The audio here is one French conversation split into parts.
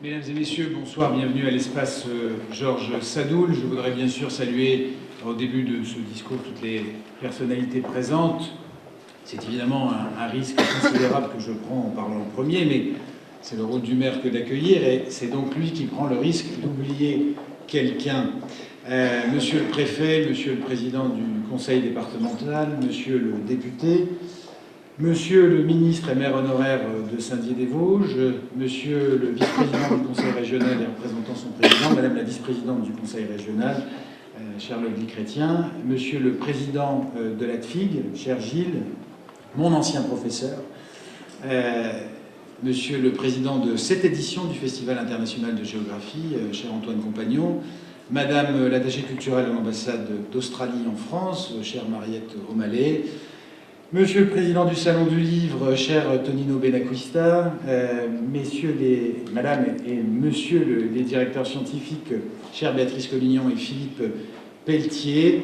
Mesdames et messieurs, bonsoir, bienvenue à l'espace Georges Sadoul. Je voudrais bien sûr saluer au début de ce discours toutes les personnalités présentes. C'est évidemment un risque considérable que je prends en parlant en premier, mais c'est le rôle du maire que d'accueillir, et c'est donc lui qui prend le risque d'oublier quelqu'un. Monsieur le préfet, monsieur le président du conseil départemental, monsieur le député, monsieur le ministre et maire honoraire de Saint-Dié-des-Vosges, monsieur le vice-président du conseil régional et représentant son président, madame la vice-présidente du conseil régional, cher Loïc Chrétien, monsieur le président de la TFIG, cher Gilles, mon ancien professeur, monsieur le président de cette édition du Festival international de géographie, cher Antoine Compagnon, madame l'attachée culturelle à l'ambassade d'Australie en France, chère Mariette O'Malley, monsieur le président du Salon du Livre, cher Tonino Benacquista, madame et monsieur les directeurs scientifiques, chère Béatrice Collignon et Philippe Pelletier,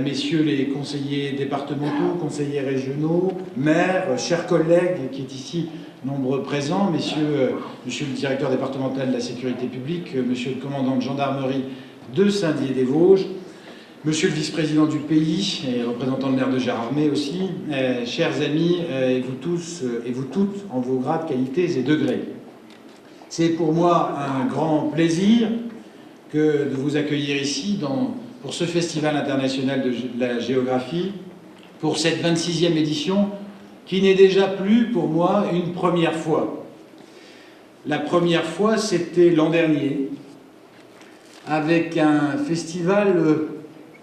messieurs les conseillers départementaux, conseillers régionaux, maires, chers collègues qui est ici nombreux présents, monsieur le directeur départemental de la sécurité publique, monsieur le commandant de gendarmerie de Saint-Dié-des-Vosges, monsieur le vice-président du pays et représentant le maire de Gérardmer aussi, chers amis, et vous tous et vous toutes en vos grades, qualités et degrés. C'est pour moi un grand plaisir de vous accueillir ici pour ce Festival international de la géographie, pour cette 26e édition, qui n'est déjà plus pour moi une première fois. La première fois, c'était l'an dernier, avec un festival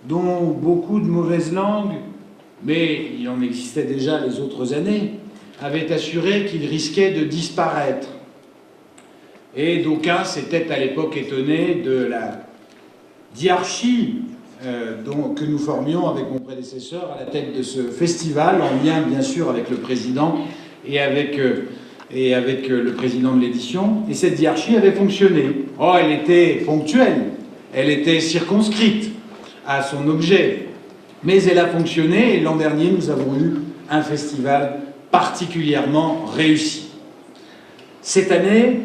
dont beaucoup de mauvaises langues, mais il en existait déjà les autres années, avaient assuré qu'il risquait de disparaître. Et d'aucuns s'étaient à l'époque étonnés de la diarchie que nous formions avec mon prédécesseur à la tête de ce festival, en lien bien sûr avec le président et avec le président de l'édition. Et cette diarchie avait fonctionné. Oh, elle était ponctuelle, elle était circonscrite à son objet, mais elle a fonctionné, et l'an dernier nous avons eu un festival particulièrement réussi. Cette année,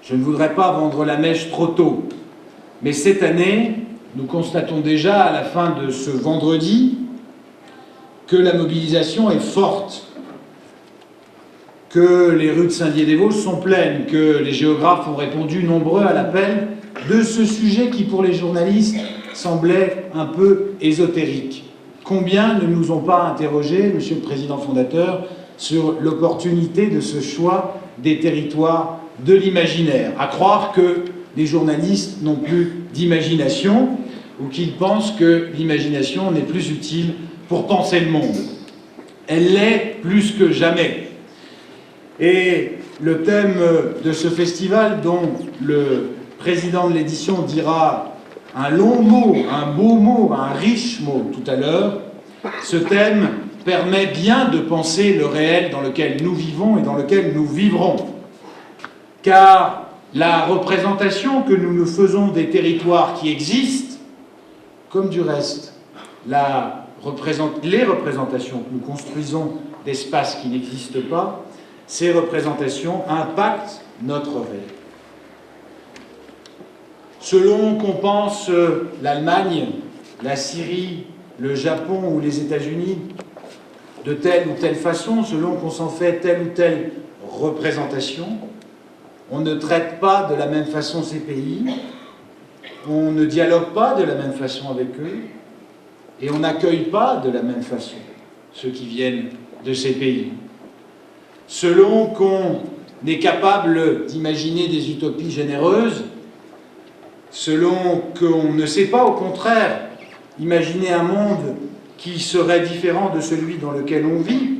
je ne voudrais pas vendre la mèche trop tôt, mais cette année, nous constatons déjà à la fin de ce vendredi que la mobilisation est forte, que les rues de Saint-Dié-des-Vosges sont pleines, que les géographes ont répondu nombreux à l'appel de ce sujet qui, pour les journalistes, semblait un peu ésotérique. Combien ne nous ont pas interrogés, monsieur le président fondateur, sur l'opportunité de ce choix des territoires de l'imaginaire, à croire que les journalistes n'ont plus d'imagination ou qu'ils pensent que l'imagination n'est plus utile pour penser le monde. Elle l'est plus que jamais. Et le thème de ce festival, dont le président de l'édition dira un long mot, un beau mot, un riche mot tout à l'heure, ce thème permet bien de penser le réel dans lequel nous vivons et dans lequel nous vivrons. Car la représentation que nous nous faisons des territoires qui existent, comme du reste, les représentations que nous construisons d'espaces qui n'existent pas, ces représentations impactent notre réel. Selon qu'on pense l'Allemagne, la Syrie, le Japon ou les États-Unis, de telle ou telle façon, selon qu'on s'en fait telle ou telle représentation, on ne traite pas de la même façon ces pays, on ne dialogue pas de la même façon avec eux, et on n'accueille pas de la même façon ceux qui viennent de ces pays. Selon qu'on est capable d'imaginer des utopies généreuses, selon qu'on ne sait pas, au contraire, imaginer un monde qui serait différent de celui dans lequel on vit,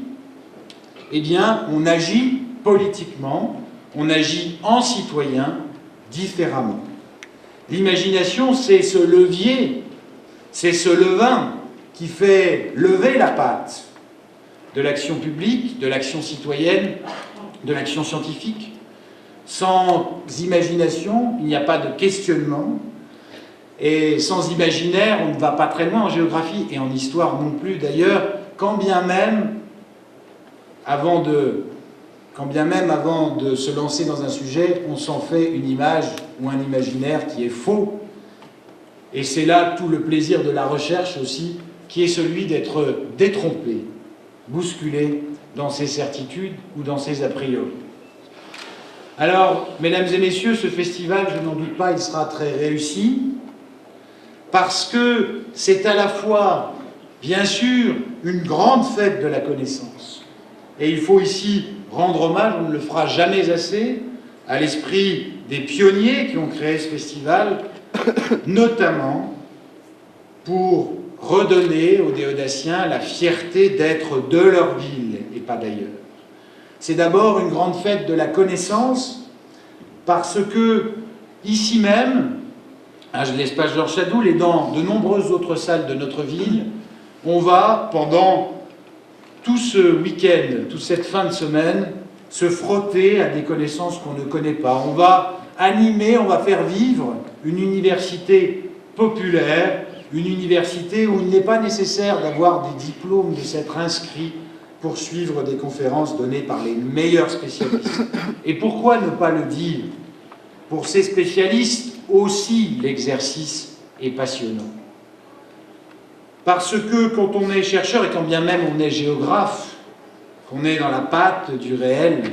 eh bien, on agit politiquement, on agit en citoyen différemment. L'imagination, c'est ce levier, c'est ce levain qui fait lever la patte de l'action publique, de l'action citoyenne, de l'action scientifique. Sans imagination, il n'y a pas de questionnement. Et sans imaginaire, on ne va pas très loin en géographie et en histoire non plus d'ailleurs, quand bien même, avant de quand bien même avant de se lancer dans un sujet, on s'en fait une image ou un imaginaire qui est faux. Et c'est là tout le plaisir de la recherche aussi, qui est celui d'être détrompé, bousculé dans ses certitudes ou dans ses a priori. Alors, mesdames et messieurs, ce festival, je n'en doute pas, il sera très réussi, parce que c'est à la fois, bien sûr, une grande fête de la connaissance. Et il faut ici rendre hommage, on ne le fera jamais assez, à l'esprit des pionniers qui ont créé ce festival, notamment pour redonner aux Déodaciens la fierté d'être de leur ville et pas d'ailleurs. C'est d'abord une grande fête de la connaissance parce que, ici même, à l'espace Georges Sadoul et dans de nombreuses autres salles de notre ville, on va, pendant tout ce week-end, toute cette fin de semaine, se frotter à des connaissances qu'on ne connaît pas. On va animer, on va faire vivre une université populaire, une université où il n'est pas nécessaire d'avoir des diplômes, de s'être inscrit pour suivre des conférences données par les meilleurs spécialistes. Et pourquoi ne pas le dire? Pour ces spécialistes aussi, l'exercice est passionnant. Parce que quand on est chercheur, et quand bien même on est géographe, qu'on est dans la patte du réel,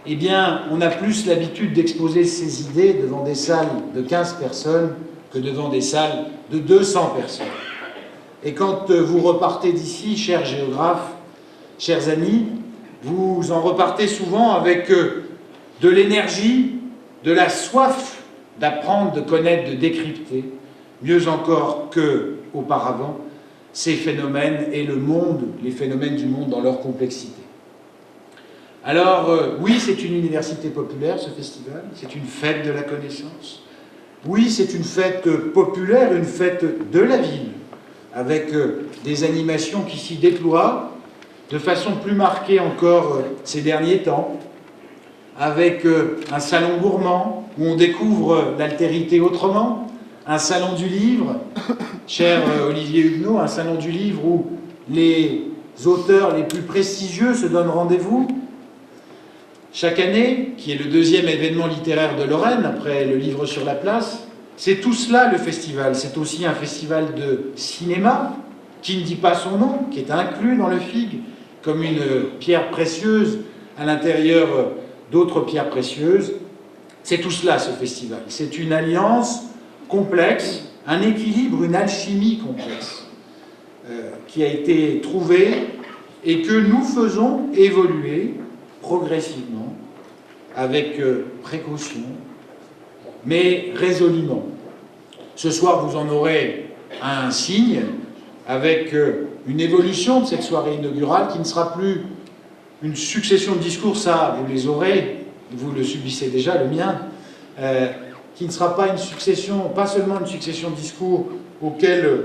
eh bien, on a plus l'habitude d'exposer ses idées devant des salles de 15 personnes que devant des salles de 200 personnes. Et quand vous repartez d'ici, chers géographes, chers amis, vous en repartez souvent avec de l'énergie, de la soif d'apprendre, de connaître, de décrypter, mieux encore qu'auparavant, ces phénomènes et le monde, les phénomènes du monde dans leur complexité. Alors, oui, c'est une université populaire, ce festival, c'est une fête de la connaissance. Oui, c'est une fête populaire, une fête de la ville, avec des animations qui s'y déploient de façon plus marquée encore ces derniers temps, avec un salon gourmand où on découvre l'altérité autrement, un salon du livre, cher Olivier Huguenot, un salon du livre où les auteurs les plus prestigieux se donnent rendez-vous chaque année, qui est le deuxième événement littéraire de Lorraine, après le livre sur la place. C'est tout cela le festival. C'est aussi un festival de cinéma, qui ne dit pas son nom, qui est inclus dans le FIG, comme une pierre précieuse à l'intérieur d'autres pierres précieuses. C'est tout cela, ce festival. C'est une alliance complexe, un équilibre, une alchimie complexe, qui a été trouvée et que nous faisons évoluer progressivement, avec précaution, mais résolument. Ce soir, vous en aurez un signe, avec une évolution de cette soirée inaugurale qui ne sera plus une succession de discours, ça, vous les aurez, vous le subissez déjà, le mien, qui ne sera pas une succession, pas seulement une succession de discours auxquels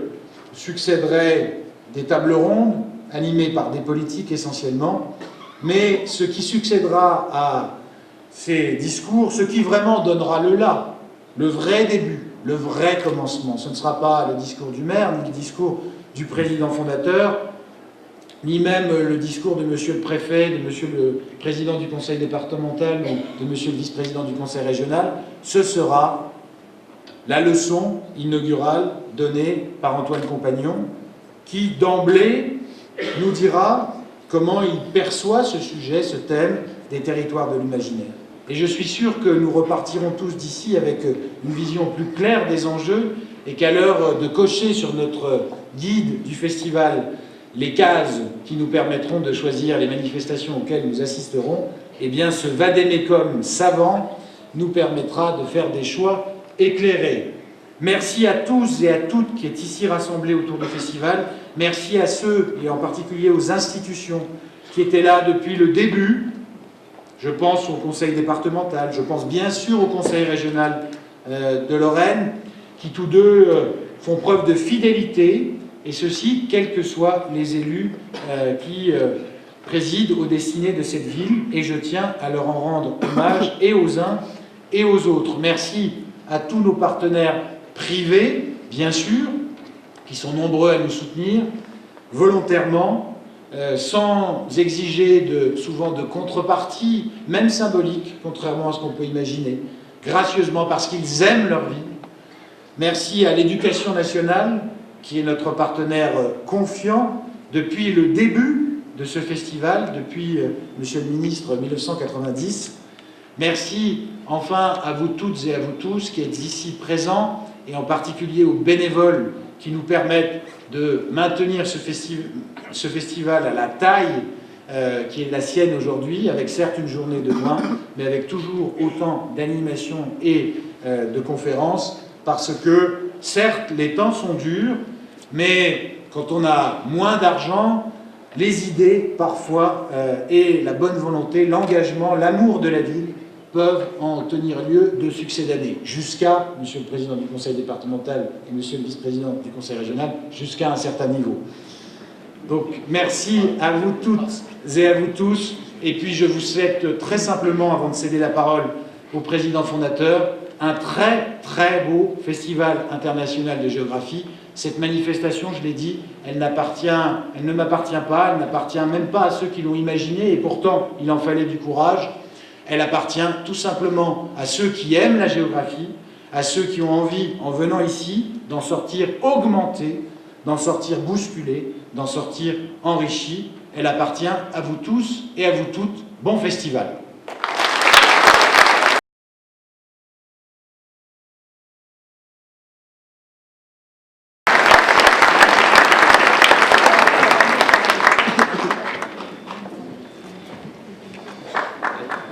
succéderaient des tables rondes, animées par des politiques essentiellement, mais ce qui succédera à ces discours, ce qui vraiment donnera le là, le vrai début, le vrai commencement. Ce ne sera pas le discours du maire, ni le discours du président fondateur, ni même le discours de monsieur le préfet, de monsieur le président du conseil départemental ou de monsieur le vice-président du conseil régional. Ce sera la leçon inaugurale donnée par Antoine Compagnon, qui d'emblée nous dira comment il perçoit ce sujet, ce thème des territoires de l'imaginaire. Et je suis sûr que nous repartirons tous d'ici avec une vision plus claire des enjeux et qu'à l'heure de cocher sur notre guide du festival les cases qui nous permettront de choisir les manifestations auxquelles nous assisterons, eh bien ce vadémécum savant nous permettra de faire des choix éclairés. Merci à tous et à toutes qui êtes ici rassemblés autour du festival. Merci à ceux, et en particulier aux institutions, qui étaient là depuis le début. Je pense au conseil départemental, je pense bien sûr au conseil régional de Lorraine, qui tous deux font preuve de fidélité, et ceci, quels que soient les élus qui président aux destinées de cette ville, et je tiens à leur en rendre hommage et aux uns et aux autres. Merci à tous nos partenaires privés, bien sûr, qui sont nombreux à nous soutenir, volontairement, sans exiger souvent de contrepartie, même symbolique, contrairement à ce qu'on peut imaginer, gracieusement parce qu'ils aiment leur vie. Merci à l'Éducation nationale, qui est notre partenaire confiant depuis le début de ce festival, depuis, Monsieur le Ministre, 1990. Merci enfin à vous toutes et à vous tous qui êtes ici présents, et en particulier aux bénévoles qui nous permettent de maintenir ce festival à la taille qui est la sienne aujourd'hui, avec certes une journée de moins, mais avec toujours autant d'animations et de conférences, parce que certes les temps sont durs, mais quand on a moins d'argent, les idées parfois et la bonne volonté, l'engagement, l'amour de la ville peuvent en tenir lieu de succès d'année, jusqu'à, Monsieur le Président du Conseil départemental et Monsieur le Vice-président du Conseil régional, jusqu'à un certain niveau. Donc merci à vous toutes et à vous tous, et puis je vous souhaite très simplement, avant de céder la parole au Président fondateur, un très beau Festival international de géographie. Cette manifestation, je l'ai dit, elle ne m'appartient pas, elle n'appartient même pas à ceux qui l'ont imaginée, et pourtant il en fallait du courage. Elle appartient tout simplement à ceux qui aiment la géographie, à ceux qui ont envie, en venant ici, d'en sortir augmentés, d'en sortir bousculés, d'en sortir enrichis. Elle appartient à vous tous et à vous toutes. Bon festival!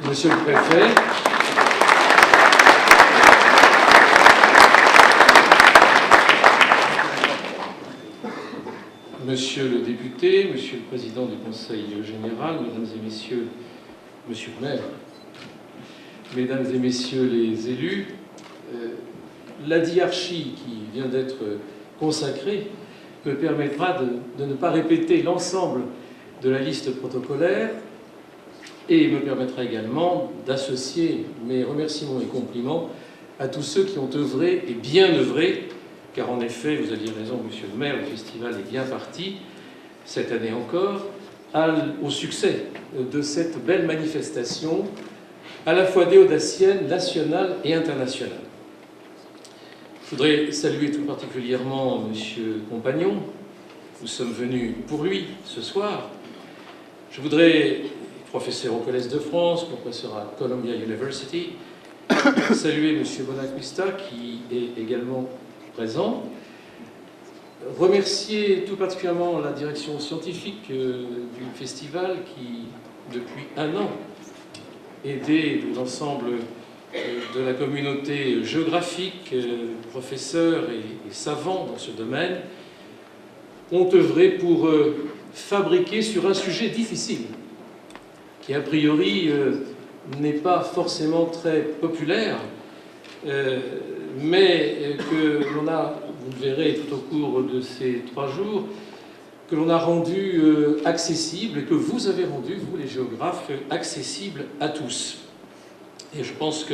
Monsieur le Préfet. Monsieur le député, Monsieur le Président du Conseil général, Mesdames et Messieurs, Monsieur le maire, Mesdames et Messieurs les élus, la diarchie qui vient d'être consacrée me permettra de ne pas répéter l'ensemble de la liste protocolaire, et me permettra également d'associer mes remerciements et compliments à tous ceux qui ont œuvré et bien œuvré, car en effet, vous aviez raison, Monsieur le maire, le festival est bien parti, cette année encore, au succès de cette belle manifestation, à la fois déodacienne, nationale et internationale. Je voudrais saluer tout particulièrement Monsieur Compagnon. Nous sommes venus pour lui ce soir. Je voudrais, professeur au Collège de France, professeur à Columbia University, saluer M. Bonacquista qui est également présent, remercier tout particulièrement la direction scientifique du festival qui, depuis un an, aidait l'ensemble de la communauté géographique, professeurs et savants dans ce domaine, ont œuvré pour fabriquer sur un sujet difficile, qui a priori n'est pas forcément très populaire, mais que l'on a, vous le verrez tout au cours de ces 3 jours, que l'on a rendu accessible, et que vous avez rendu, vous les géographes, accessible à tous. Et je pense que